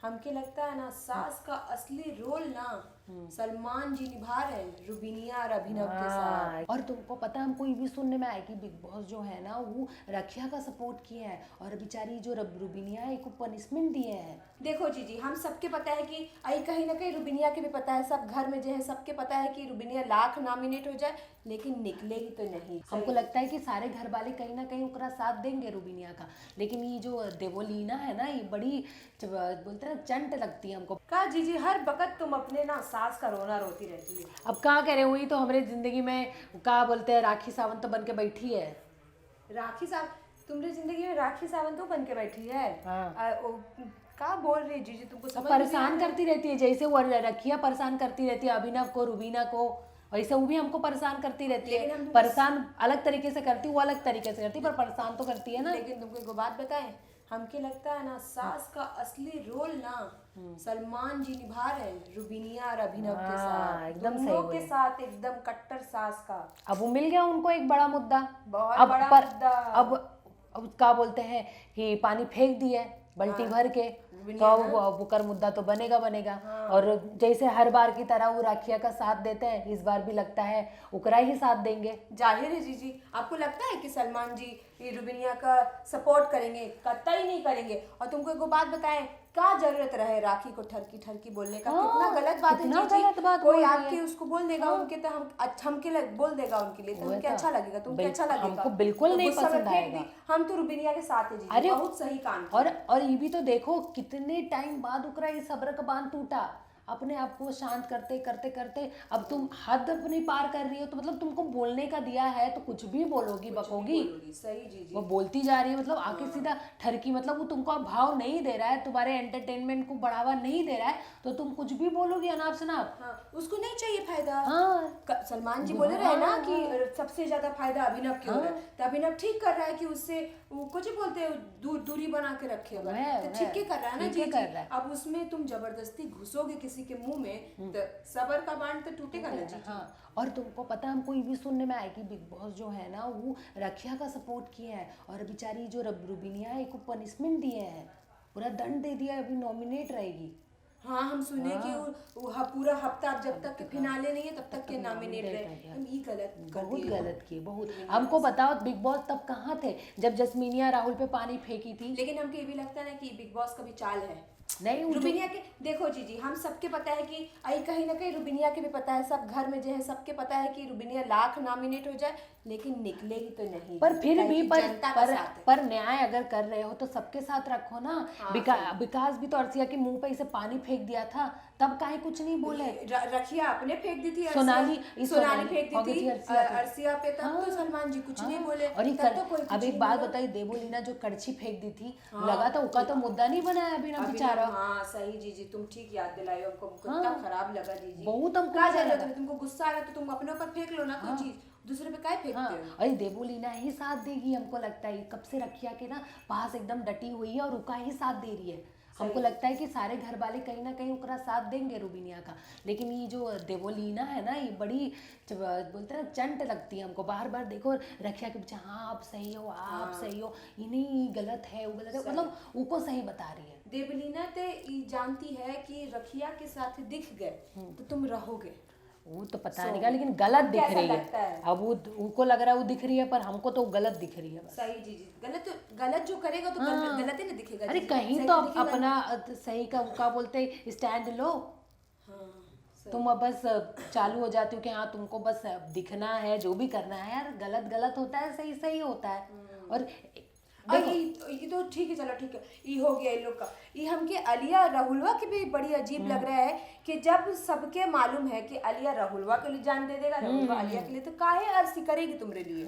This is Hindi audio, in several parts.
हमके लगता है ना सास का असली रोल ना सलमान जी निभा रहे हैं रुबीनिया और अभिनव के साथ। और तुमको पता है, हमको ये भी सुनने में आया कि बिग बॉस जो है ना वो रखिया का सपोर्ट किया है और बेचारी जो रुबीनिया है को पनिशमेंट दिए हैं। देखो जीजी, हम सबके पता है कि आई कहीं ना कहीं रुबीनिया के भी पता है, सब घर में जो है सबके पता है कि रुबीनिया लाख नॉमिनेट हो जाए लेकिन निकलेगी तो नहीं। हमको लगता है कि सारे घर वाले कहीं ना कहीं उनका साथ देंगे रुबीनिया का, लेकिन ये जो देवोलीना है ना ये बड़ी बोलते हैं ना चंट लगती है हमको। का जीजी हर वक्त तुम अपने ना सास का रोना रोती रहती है। अब कहाँ कह रहे हुई तो हमारे जिंदगी में क्या बोलते हैं राखी सावंत तो बन के बैठी है। राखी सावंत तुम्हारी जिंदगी में राखी सावंत तो बन के बैठी है। हाँ। का बोल रही जीजी, तुमको समझ परेशान करती रहती है, जैसे वो रखिया परेशान करती रहती है अभिनव को रुबीना को, वैसे वो भी हमको परेशान करती रहती है। परेशान अलग तरीके से करती, वो अलग तरीके से करती, पर परेशान तो करती है ना। लेकिन तुमको एक बात बताएं, हमके लगता है ना सास का असली रोल ना सलमान जी निभा रहे हैं रुबीनिया और अभिनव के साथ। एकदम दोनों के साथ एकदम कट्टर सास का। अब वो मिल गया उनको एक बड़ा मुद्दा, बहुत बड़ा मुद्दा। अब क्या बोलते हैं कि पानी फेंक दिया बल्टी भर के, तो वो कर मुद्दा तो बनेगा। और जैसे हर बार की तरह वो राखिया का साथ देते हैं, इस बार भी लगता है उकरा ही साथ देंगे। जाहिर है जीजी, आपको लगता है कि सलमान जी ये रुबीनिया का सपोर्ट करेंगे? कतई नहीं करेंगे। और तुमको एक बात बताएं, क्या जरूरत रहे राखी को ठरकी ठरकी बोलने का? कितना गलत बात है जीजी। कोई आके उसको बोल देगा उनके तो हमके बोल देगा उनके लिए तो हमके अच्छा लगेगा, तुमके अच्छा लगेगा? हमको बिल्कुल नहीं पसंद आएगा। हम तो रुबीनिया के साथ है जीजी, बहुत सही काम। और ये भी तो देखो कितने टाइम बाद उकरा ये सब्र का बांध टूटा, अपने आप को शांत करते करते करते अब तुम हद अपनी पार कर रही हो, तो मतलब तुमको बोलने का दिया है तो कुछ भी बोलोगी, बकोगी। सही जीजी, वो बोलती जा रही है, मतलब आके सीधा ठरकी, मतलब वो तुमको भाव नहीं दे रहा है, तुम्हारे एंटरटेनमेंट को बढ़ावा नहीं दे रहा है, तो तुम कुछ भी बोलोगी अनाप शनाप। हाँ, उसको नहीं चाहिए फायदा। हाँ, सलमान जी बोले रहे ना कि सबसे ज्यादा फायदा अभिनव की हो रहा है, तो अभिनव ठीक कर रहा है कि उससे वो कुछ बोलते हैं दूरी बना के रखेगा, तो ठीक ही कर रहा है ना जी। अब उसमें तुम जबरदस्ती घुसोगे किसी के मुंह में तो सबर का बांध तो टूटेगा ना जी। हाँ, और तुमको पता है, हमको ये भी सुनने में आया कि बिग बॉस जो है ना वो रखिया का सपोर्ट किया है और बेचारी जो रुबीनिया है को पनिशमेंट दिए हैं, पूरा दंड दे दिया, अभी नॉमिनेट रहेगी। हाँ, हम सुने कि वो पूरा हफ्ता जब तक के फिनाले नहीं है तब तक के नॉमिनेट रहे। हम ये बहुत गलत किए बहुत। हमको बताओ बिग बॉस तब कहाँ थे जब जस्मीनिया राहुल पे पानी फेंकी थी? लेकिन हमको ये भी लगता है ना कि बिग बॉस का भी चाल है। नहीं, रुबीनिया के देखो जीजी, हम सबके पता है कि आई कहीं ना कहीं रुबीनिया के भी पता है, सब घर में जो है सबके पता है कि रुबीनिया लाख नॉमिनेट हो जाए लेकिन निकलेगी तो नहीं। पर फिर भी पर न्याय अगर कर रहे हो तो सबके साथ रखो ना। विकास भी तो अर्सिया के मुंह पे इसे पानी फेंक दिया था, तब काहे कुछ नहीं बोले? रखिया अपने फेंक दी थी, सोनाली फेंक दी थी अर्सिया पे, तब तो सलमान जी कुछ नहीं बोले। और अब एक बात बताइए, देवोलीना जो कड़छी फेंक दी थी, लगा था उसका तो मुद्दा नहीं बनाया अभी ना बेचारा। हाँ सही जीजी, तुम ठीक याद दिलाए, हमको कितना खराब लगा जीजी। बहुत हमको क्या जरूरत है, तुमको गुस्सा आ रहा तो तुम अपने ऊपर फेंक लो ना कोई चीज, दूसरे पे काहे फेंकते हो? अरे देवोलीना ही साथ देगी, हमको लगता है कब से रखिया के ना पास एकदम डटी हुई है और उका ही साथ दे रही है। हमको लगता है कि सारे घर वाले कहीं ना कहीं उकरा साथ देंगे रुबीनिया का, लेकिन ये जो देवोलीना है ना ये बड़ी बोलते हैं ना चंट लगती है हमको। बार बार देखो रखिया के पीछे, हाँ आप सही हो, आप सही हो, ये नहीं गलत है, वो गलत है, मतलब उनको सही बता रही है। देवलीना तो ये जानती है कि रखिया के साथ दिख गए तो तुम रहोगे, वो तो पता नहीं, लेकिन गलत दिख रही है। अब वो उनको लग रहा है वो दिख रही है, पर हमको तो गलत दिख रही है बस। सही जी, गलत जो करेगा तो गलत ही ना दिखेगा। अरे कहीं तो अपना सही का बोलते स्टैंड लो। तुम अब बस चालू हो जाती हो कि हाँ तुमको बस दिखना है, जो भी करना है यार, गलत गलत होता है, सही सही होता है। और ये तो ठीक है, चलो ठीक है, ये हो गया इन लोग का। ये हमके अलिया राहुलवा की भी बड़ी अजीब लग रहा है कि जब सबके मालूम है कि अलिया राहुलवा के लिए जान दे देगा, राहुलवा अलिया के लिए, तो काहे अर्सी करेगी तुम्हारे लिए?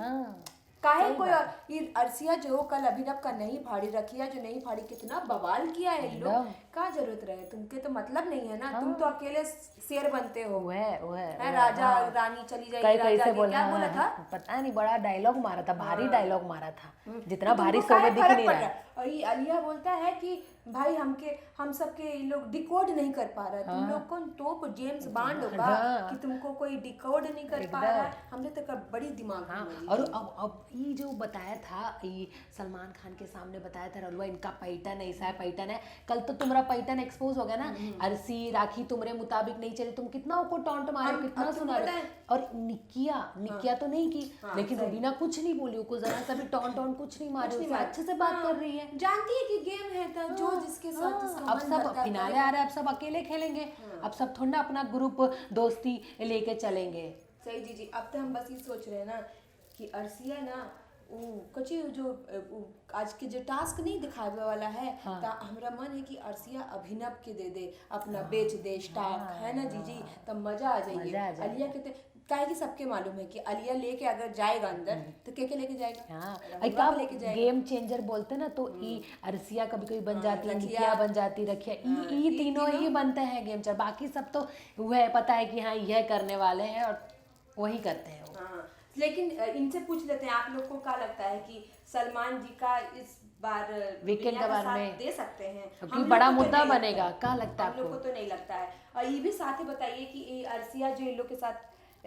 काहे कोई और ये अर्सिया जो कल अभिनव का नहीं फाड़ी, रखिया जो नहीं फाड़ी, कितना बवाल किया है ये लोग। क्या जरूरत रहे, तुमके तो मतलब नहीं है ना। तुम तो अकेले शेर बनते हो। वो है राजा रानी चली जाएगी, राजा क्या बोला था पता नहीं, बड़ा डायलॉग मारा था, भारी डायलॉग मारा था, जितना भारी सोवे दिख नहीं रहा। और ये अलिया बोलता है कि भाई हम सबके लोग डिकोड नहीं कर पा रहा है, तुम लोग कौन तोप जेम्स बॉन्ड होगा कि तुमको कोई डिकोड नहीं कर पा रहा है? हमने तो बड़ी दिमाग। और अब ये जो बताया था, ये सलमान खान के सामने बताया था रलवा इनका पैटर्न ऐसा है, पैटर्न है। कल तो तुम्हारा पैटर्न एक्सपोज हो गया ना, अरसी राखी तुम्हारे मुताबिक नहीं चली, तुम कितना उनको टॉन्ट मारे हो, कितना सुना रहे हो। और निकिया तो नहीं की, लेकिन रुबीना कुछ नहीं बोली, उसको जरा सा भी टॉन्ट कुछ नहीं मारे, उससे अच्छे से बात कर रही है, जानती है कि गेम है तो जो जिसके साथ जिसका अब सब फिनाले आ रहा है, अब सब अकेले खेलेंगे, अब सब थोड़ा ना अपना ग्रुप दोस्ती लेके चलेंगे। सही जी। अब तो हम बस ये सोच रहे हैं ना कि अर्सिया ना कुछ जो आज के जो टास्क नहीं दिखावे वाला है, ता हमरा मन है कि अर्सिया अभिनव के दे अपना बेच दे स्टॉक, है ना जीजी, तब मजा आ जाइए। अलिया के काहे कि सबके मालूम है कि अलिया लेके अगर जाएगा अंदर तो के लेके जाएगा, हाँ लेके जाएगा। गेम चेंजर बोलते ना, तो ई अर्सिया कभी बन जाती है, निकिया बन जाती, रखिया, ई तीनों ही बनते हैं गेम चेंजर, बाकी सब तो वह पता है कि हाँ यह करने वाले हैं और वही करते हैं। लेकिन इनसे पूछ लेते हैं, आप लोग को क्या लगता है कि सलमान जी का इस बार वीकेंड के बारे में दे सकते हैं? क्योंकि बड़ा मुद्दा बनेगा, क्या लगता है हम लोग को तो नहीं लगता है। और ये भी साथ ही बताइए कि ये अर्सिया जो इन लोग के साथ,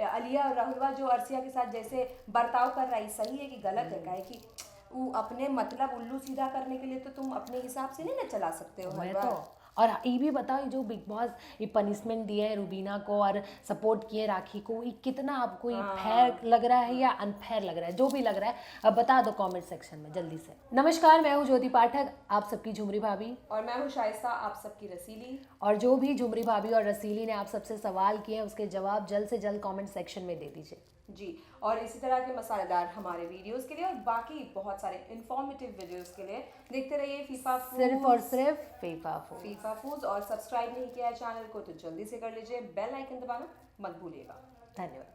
अलिया और राहुलवा जो अर्सिया के साथ जैसे बर्ताव कर रहा है, सही है कि गलत है? काहे कि वो अपने मतलब उल्लू सीधा करने के लिए तो तुम अपने हिसाब से नहीं ना चला सकते हो हर बार। और ये भी बताओ, जो बिग बॉस ये पनिशमेंट दिया है रुबीना को और सपोर्ट किए राखी को, ये कितना आपको ये फेयर लग रहा है या अनफेयर लग रहा है? जो भी लग रहा है अब बता दो कमेंट सेक्शन में जल्दी से। नमस्कार, मैं हूँ ज्योति पाठक, आप सबकी झुमरी भाभी, और मैं हूँ शाइस्ता, आप सबकी रसीली। और जो भी झुमरी भाभी और रसीली ने आप सबसे सवाल किए हैं उसके जवाब जल्द से जल्द कमेंट सेक्शन में दे दीजिए जी। और इसी तरह के मसालेदार हमारे वीडियोस के लिए और बाकी बहुत सारे इंफॉर्मेटिव वीडियोस के लिए देखते रहिए फीफा फूड्स, सिर्फ और सिर्फ फीफा फूड्स। और सब्सक्राइब नहीं किया है चैनल को तो जल्दी से कर लीजिए, बेल आइकन दबाना मत भूलिएगा। धन्यवाद।